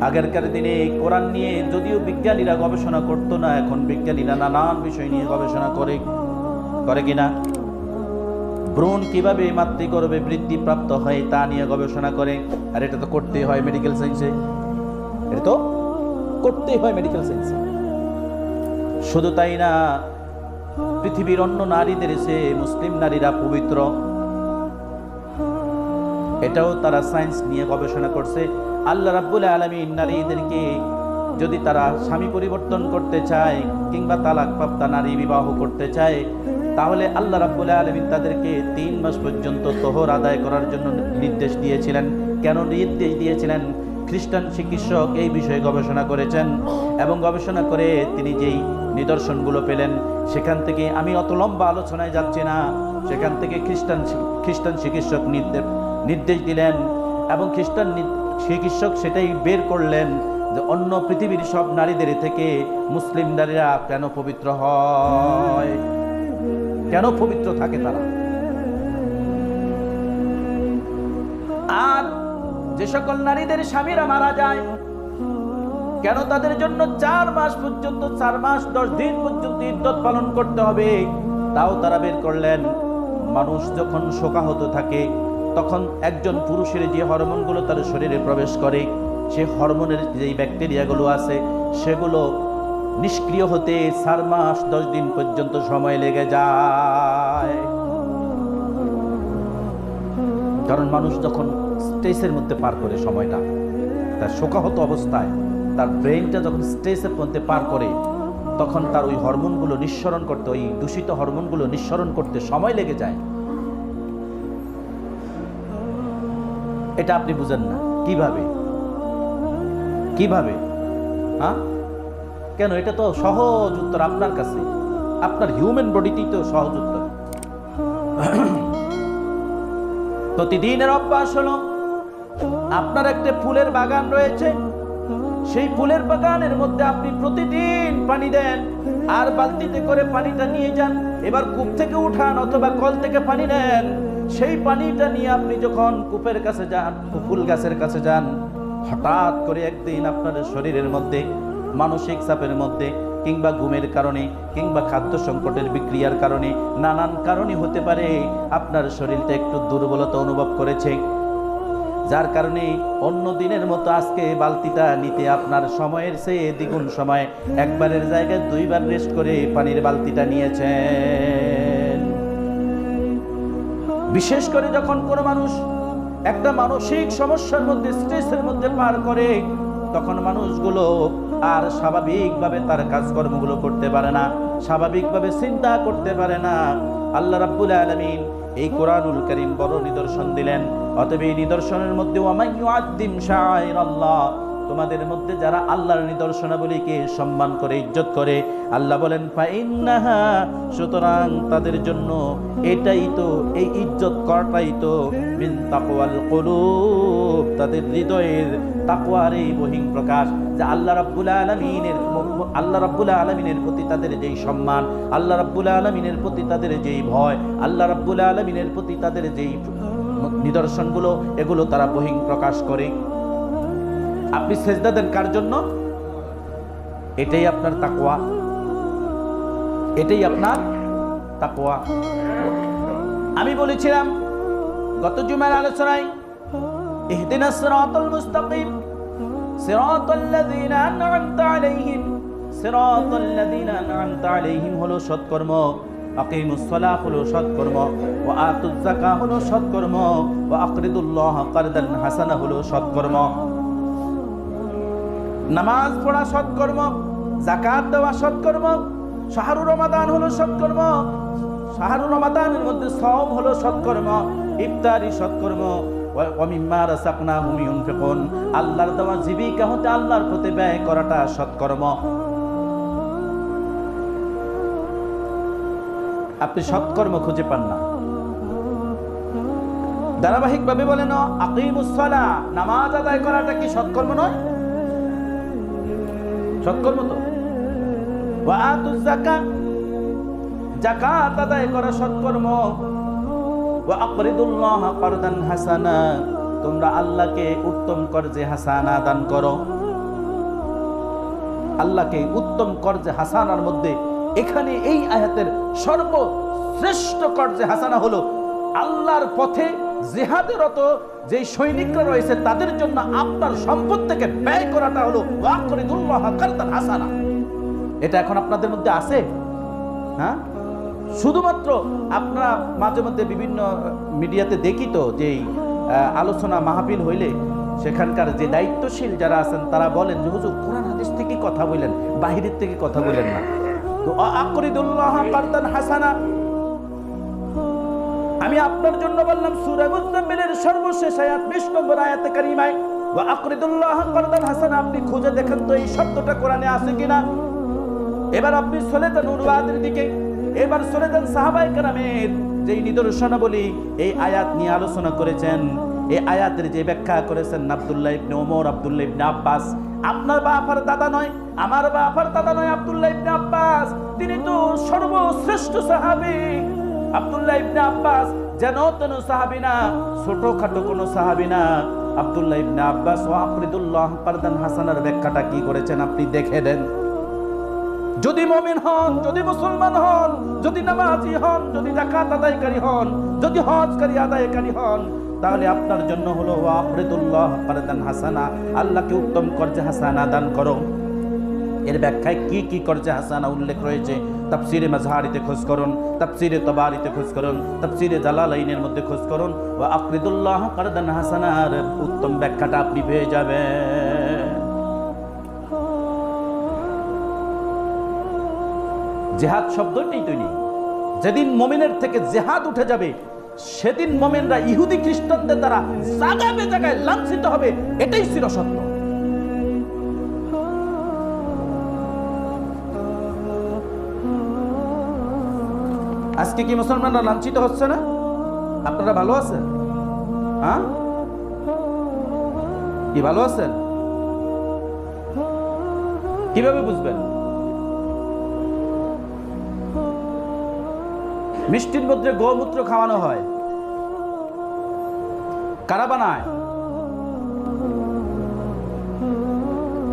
আগেরকার দিনে কোরআন নিয়ে যদিও বিজ্ঞানীরা গবেষণা করতো না, এখন বিজ্ঞানীরা নানান বিষয় নিয়ে গবেষণা করে কিনা? ভ্রূণ কিভাবে মাতৃগর্ভে বৃদ্ধি প্রাপ্ত হয় তা নিয়ে গবেষণা করে। আর এটা তো করতেই হয় মেডিকেল সায়েন্সে, এটা তো করতেই হয় মেডিকেল সায়েন্সে। শুধু তাই না, পৃথিবীর অন্য নারীদের চেয়ে মুসলিম নারীরা পবিত্র, এটাও তারা সায়েন্স নিয়ে গবেষণা করছে। আল্লাহ রাব্বুল আলামিন নারীদেরকে যদি তারা স্বামী পরিবর্তন করতে চায় কিংবা তালাকপ্রাপ্তা নারী বিবাহ করতে চায়, তাহলে আল্লাহ রাব্বুল আলামিন তাদেরকে 3 মাস পর্যন্ত তোহর আদায় করার জন্য নির্দেশ দিয়েছিলেন। কেন নির্দেশ দিয়েছিলেন? খ্রিস্টান চিকিৎসক এই বিষয়ে গবেষণা করেছেন এবং গবেষণা করে তিনি যেই নিদর্শনগুলো পেলেন, সেখান থেকে আমি অত লম্বা আলোচনায় যাচ্ছি না, সেখান থেকে খ্রিস্টান চিকিৎসক নির্দেশ দিলেন এবং খ্রিস্টান চিকিৎসক সেটাই বের করলেন যে অন্য পৃথিবীর সব নারীদের থেকে মুসলিম নারীরা কেন পবিত্র হয়, কেন পবিত্র থাকে তারা। আর যে সকল নারীদের স্বামীরা মারা যায়, কেন তাদের জন্য 4 মাস পর্যন্ত 4 মাস 10 দিন পর্যন্ত ইদ্যত পালন করতে হবে, তাও তারা বের করলেন। মানুষ যখন শোকাহত থাকে তখন একজন পুরুষের যে হরমোনগুলো তার শরীরে প্রবেশ করে, সে হরমোনের যেই ব্যাকটেরিয়াগুলো আছে সেগুলো নিষ্ক্রিয় হতে 4 মাস 10 দিন পর্যন্ত সময় লেগে যায়। কারণ মানুষ যখন স্ট্রেসের মধ্যে পার করে সময়টা, তার শোকাহত অবস্থায় তার ব্রেনটা যখন স্ট্রেসের মধ্যে পার করে, তখন তার ওই হরমোনগুলো নিঃসরণ করতে, ওই দূষিত হরমোনগুলো নিঃসরণ করতে সময় লেগে যায়। এটা আপনি বুঝেন না কিভাবে? হ্যাঁ, কেন? এটা তো সহজ উত্তর আপনার কাছে, আপনার হিউম্যান বডিতেই তো সহজ উত্তর। প্রতিদিনের অভ্যাস হলো, আপনার একটা ফুলের বাগান রয়েছে, সেই ফুলের বাগানের মধ্যে আপনি প্রতিদিন পানি দেন আর বালতিতে করে পানিটা নিয়ে যান। এবার কূপ থেকে উঠান অথবা কল থেকে পানি নেন, সেই পানিটা নিয়ে আপনি যখন কূপের কাছে যান, ফুল গাছের কাছে যান, হঠাৎ করে একদিন আপনার শরীরের মধ্যে মানসিক চাপের মধ্যে কিংবা ঘুমের কারণে কিংবা খাদ্য সংকটের বিক্রিয়ার কারণে, নানান কারণে হতে পারে আপনার শরীরটা একটু দুর্বলতা অনুভব করেছে, যার কারণে অন্য দিনের মতো আজকে বালতিটা নিতে আপনার সময়ের চেয়ে দ্বিগুণ সময়, একবারের জায়গায় 2 বার রেস্ট করে পানির বালতিটা নিয়েছেন। বিশেষ করে যখন কোনো মানুষ একটা মানসিক সমস্যার মধ্যে, স্ট্রেসের মধ্যে পার করে, তখন মানুষগুলো আর স্বাভাবিকভাবে তার কাজকর্মগুলো করতে পারে না, স্বাভাবিকভাবে চিন্তা করতে পারে না। আল্লাহ রাব্বুল আলামিন এই কোরআনুল কারীম বড় নিদর্শন দিলেন। অতএব এই নিদর্শনের মধ্যে ওয়ামান ইউআদ্দিম শাআইরাল্লাহ, তোমাদের মধ্যে যারা আল্লাহর নিদর্শনাবলীকে সম্মান করে, ইজ্জত করে, আল্লাহ বলেন ফাইন্নাহা, সুতরাং তাদের জন্য এটাই তো, এই ইজ্জত করাটাই তো মিন তাকওয়াল কুলুব, তাদের হৃদয়ের তাকওয়ার এই বহিঃ প্রকাশ। যে আল্লাহ রাব্বুল আলামিনের প্রতি তাদের যেই সম্মান, আল্লাহ রাব্বুল আলামিনের প্রতি তাদের যেই ভয়, আল্লাহ রাব্বুল আলামিনের প্রতি তাদের যেই নিদর্শনগুলো, এগুলো তারা বহিঃ প্রকাশ করে। আপনি সেজদা দেন কার জন্য? এটাই আপনার তাকওয়া, এটাই আপনার তাকওয়া। আমি বলেছিলাম গত জুমার আলোচনায়, ইহদিনাস সিরাতাল মুস্তাকিম সিরাতাল্লাযীনা আন'আমতা আলাইহিম, সিরাতাল্লাযীনা আন'আমতা আলাইহিম হলো সৎকর্ম, আকিমুস সালাহ হলো সৎকর্ম, ওয়া আতুজ যাকাহ হলো সৎকর্ম, ওয়া আকরিদুল্লাহ কারদান হাসানা হলো সৎকর্ম। নামাজ পড়া সৎকর্ম, যাকাত দেওয়া সৎকর্ম, শাহরুর রমাদান হলো সৎকর্ম, শাহরুর রমাদানের মধ্যে সওম হলো সৎকর্ম, ইফতারি সৎকর্ম, ওয়া মিম্মা রাযাকনাহুম ইউনফিকুন, আল্লাহর দেওয়া জীবিকা হতে আল্লাহর পথে ব্যয় করাটা সৎকর্ম। আপনি সৎকর্ম খুঁজে পান না। ধারাবাহিকভাবে বলেন আকিমুস সালাহ, নামাজ আদায় করাটা কি সৎকর্ম নয়? সৎকর্ম তো। ওয়া আতুজ যাকাত, যাকাত আদায় করা সৎকর্ম। ওয়া আকরিদুল্লাহ কারদান হাসানা, তোমরা আল্লাহকে উত্তম কর্জে হাসানা দান করো। আল্লাহকে উত্তম কর্জে হাসানার মধ্যে এখানে এই আয়াতের সর্বশ্রেষ্ঠ কর্জে হাসানা হলো আল্লাহর পথে জিহাদরত যে সৈনিকরা রয়েছে তাদের জন্য আপনার সম্পদ থেকে ব্যয় করাটা হলো ওয়াকরিদুল্লাহ কারদান হাসানা। এটা এখন আপনাদের মধ্যে আছে? হ্যাঁ, শুধুমাত্র আপনারা মাঝে মধ্যে বিভিন্ন মিডিয়াতে দেখি তো যে আলোচনা মাহফিল হইলে সেখানকার যে দায়িত্বশীল যারা আছেন তারা বলেন যে হুজুর কোরআন হাদিস থেকে কথা বলেন, বাহিরের থেকে কথা বলেন না। তো আকরিদুল্লাহ কারদান হাসানা আমি আপনার জন্য বললাম সূরা মুজাম্মিলের সর্বশেষ আয়াত 20 নম্বর আয়াতে কারিমায় ওয়া আকরিদুল্লাহ কারদান হাসানা, আপনি খুঁজে দেখেন তো এই শব্দটা কোরআনে আছে কিনা। এবার আপনি চলে যান অনুবাদের দিকে, এবার চলে যান সাহাবায়ে কেরামের যেই নিদর্শনাবলী এই আয়াত নিয়ে আলোচনা করেছেন, এই আয়াতের যে ব্যাখ্যা করেছেন আব্দুল্লাহ ইবনে ওমর, আব্দুল্লাহ ইবনে আব্বাস। আপনার বাবার দাদা নয়, আমার বাবার দাদা নয়, আব্দুল্লাহ ইবনে আব্বাস, তিনি তো সর্বশ্রেষ্ঠ সাহাবী। আব্দুল্লাহ ইবনে আব্বাস যেন তেন সাহাবী না, ছোটখাটো কোনো সাহাবী না। আব্দুল্লাহ ইবনে আব্বাস ওয়া আকরিদুল্লাহ কারদান হাসানার ব্যাখ্যাটা কি করেছেন আপনি দেখে দেন। যদি মুমিন হন, যদি মুসলমান হন, যদি নামাজি হন, যদি যাকাত আদায়কারী হন, যদি হজকারী আদায়কারী হন, তাহলে আপনার জন্য হলো ওয়া আকরিদুল্লাহ কারদান হাসানা, আল্লাহকে উত্তম কর্জে হাসানা দান করো। এর ব্যাখ্যায় কি কি কর্জে হাসানা উল্লেখ রয়েছে তাফসিরে মাজহারিতে খোঁজ করুন, তাফসিরে তাবারিতে খোঁজ করুন, তাফসিরে জালালাইনের মধ্যে খোঁজ করুন, ওয়া আকরিদুল্লাহ কারদান হাসানার উত্তম ব্যাখ্যাটা আপনি পেয়ে যাবেন। জিহাদ শব্দটাই তো নেই। যেদিন মুমিনের থেকে জিহাদ উঠে যাবে সেদিন মুমিনরা ইহুদি খ্রিস্টানদের দ্বারা জায়গায় জায়গায় লাঞ্ছিত হবে, এটাই চিরসত্য। আজকে কি মুসলমানরা লাঞ্ছিত হচ্ছে না? আপনারা ভালো আছেন? হ্যাঁ, কি ভালো আছেন? কিভাবে বুঝবেন? মিষ্টির মধ্যে গোমূত্র খাওয়ানো হয়, কারা বানায়?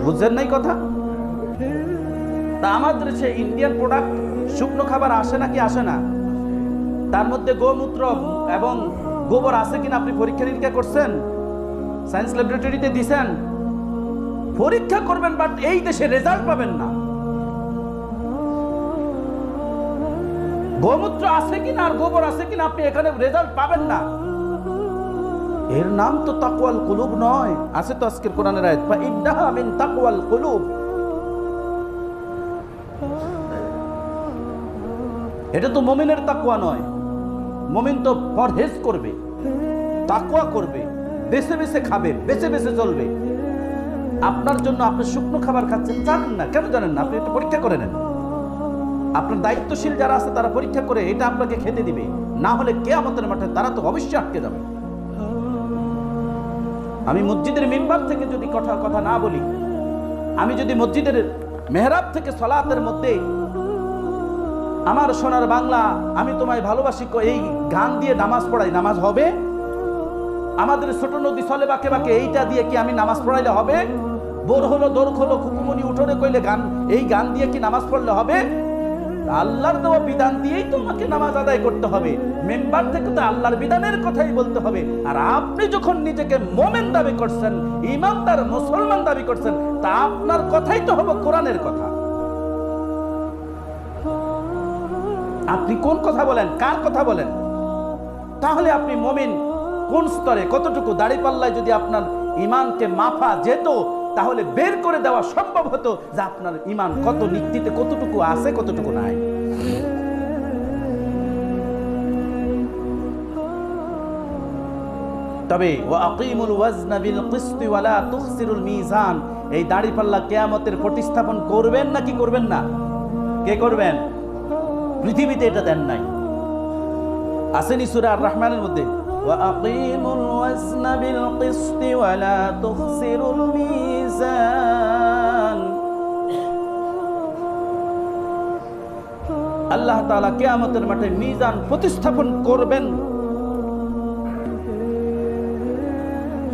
বুঝছেন নাই কথা? তা আমাদের সে ইন্ডিয়ান প্রোডাক্ট শুকনো খাবার আসে নাকি আসে না? তার মধ্যে গোমূত্র এবং গোবর আছে কিনা আপনি পরীক্ষা নিরীক্ষা করছেন? সায়েন্স ল্যাবরেটরিতে দিছেন? পরীক্ষা করবেন, বাট এই দেশে রেজাল্ট পাবেন না। গোমূত্র আছে কিনা আর গোবর আছে কিনা আপনি এখানে রেজাল্ট পাবেন না। এর নাম তো তাকওয়াল কুলুব নয়। আছে তো আজকের কোরআনের আয়াত, ফা ইন্নাহা মিন তাকওয়াল কুলুব। এটা তো মুমিনের তাকওয়া নয়। মুমিন তো পরহেজ করবে, তাকওয়া করবে, বেছে বেছে খাবে, বেছে বেছে চলবে। আপনার জন্য আপনি শুকনো খাবার খাচ্ছেন, জানেন না কেন? জানেন না? আপনি এটা পরীক্ষা করে নেন। আপনার দায়িত্বশীল যারা আছে তারা পরীক্ষা করে এটা আপনাকে খেতে দিবে, না হলে কিয়ামতের মাঠে তারা তো অবশ্যই আটকে যাবে। আমি মসজিদের মিম্বার থেকে যদি কথা না বলি, আমি যদি মসজিদের মেহরাব থেকে সালাতের মধ্যে আমার সোনার বাংলা আমি তোমায় ভালোবাসি এই গান দিয়ে নামাজ পড়াই, নামাজ হবে? আমাদের ছোট নদী চলে বাঁকে বাঁকে এইটা দিয়ে কি আমি নামাজ পড়াইলে হবে? বোর হলো দোর খোলো খুকুমনি উঠোনে কইলে গান, এই গান দিয়ে কি নামাজ পড়লে হবে? আল্লাহর দেওয়া বিধান দিয়েই তোমাকে নামাজ আদায় করতে হবে। মেম্বার থেকে তো আল্লাহর বিধানের কথাই বলতে হবে। আর আপনি যখন নিজেকে মোমেন দাবি করছেন, ইমানদার মুসলমান দাবি করছেন, তা আপনার কথাই তো হবে কোরআনের কথা। আপনি কোন কথা বলেন, কার কথা বলেন? তাহলে আপনি মুমিন কোন স্তরে, কতটুকু? দাড়িপাল্লায় যদি আপনার ঈমানকে মাপা যেত তাহলে বের করে দেওয়া সম্ভব হতো যে আপনার ঈমান কত নিক্তিতে কতটুকু আছে, কতটুকু নাই। তবে ওয়া আকিমুল ওয়াজনা বিল কিসতি ওয়া লা তুখসিরুল মিজান, এই দাড়িপাল্লা কিয়ামতের প্রতিস্থাপন করবেন নাকি করবেন না? কে করবেন? পৃথিবীতে এটা দেন নাই। আসেনি সূরা আর রহমানের মধ্যে, ওয়া আকিমুল ওয়াজনা বিল কিসতি ওয়া লা তুখসিরুল মিজান। আল্লাহ তাআলা কিয়ামতের মাঠে মিজান প্রতিস্থাপন করবেন।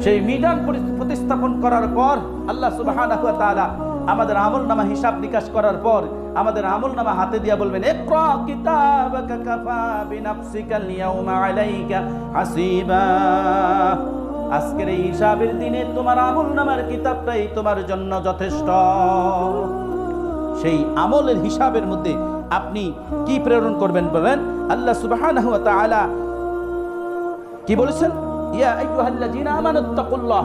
সেই মিজান প্রতিস্থাপন করার পর আল্লাহ সুবহানাহু ওয়া তাআলা আমাদের আমলনামা হিসাব নিকাশ করার পর আমাদের আমলনামা হাতে দিয়া বলবেন, ইকরা কিতাবাকা কাফা বিনাফসিকাল ইয়াউমা আলাইকা হাসিবা। আজকের এই হিসাবের দিনে তোমার আমলনামার কিতাবটাই তোমার জন্য যথেষ্ট। সেই আমলের হিসাবের মধ্যে আপনি কি প্রেরণ করবেন বলেন? আল্লাহ সুবহানাহু ওয়া তাআলা কি বলেছেন? ইয়া আইয়ুহাল্লাযীনা আমানুত্তাকুল্লাহ।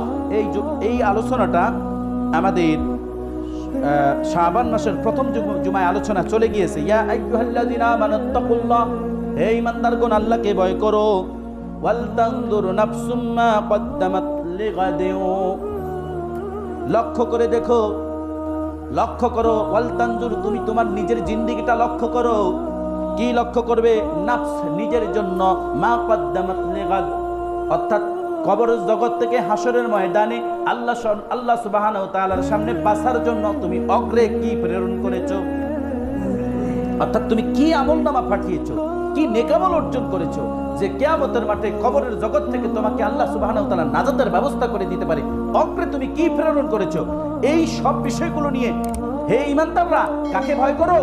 এই আলোচনাটা আমাদের শাবান মাসের প্রথম জুমায় আলোচনা চলে গিয়েছে। ইয়া আইয়ুহাল্লাযীনা আমানুত্তাকুল্লাহ, হে ঈমানদারগণ আল্লাহকে ভয় করো। ওয়াল তানজুর নাফসুম মা কদ্দামাত লিগাদিন, লক্ষ্য করে দেখো, লক্ষ্য করো। ওয়াল তানজুর, তুমি তোমার নিজের জিন্দেগিটা লক্ষ্য করো। কি লক্ষ্য করবে? নাফস, নিজের জন্য। মা কদ্দামাত লিগাদ, অর্থাৎ কবর জগৎ থেকে হাসরের ময়দানে আল্লাহ সুবহানাহু ওয়া তাআলার সামনে বাঁচার জন্য তুমি অগ্রে কি প্রেরণ করেছো, অর্থাৎ তুমি কি আমলনামা পাঠিয়েছো, কি নেকামল অর্জন করেছো, যে কিয়ামতের মাঠে কবরের জগৎ থেকে তোমাকে আল্লাহ সুবহানাহু ওয়া তাআলা নাজাতের ব্যবস্থা করে দিতে পারে। অগ্রে তুমি কি প্রেরণ করেছো, এই সব বিষয়গুলো নিয়ে হে ঈমানদাররা কাকে ভয় করো?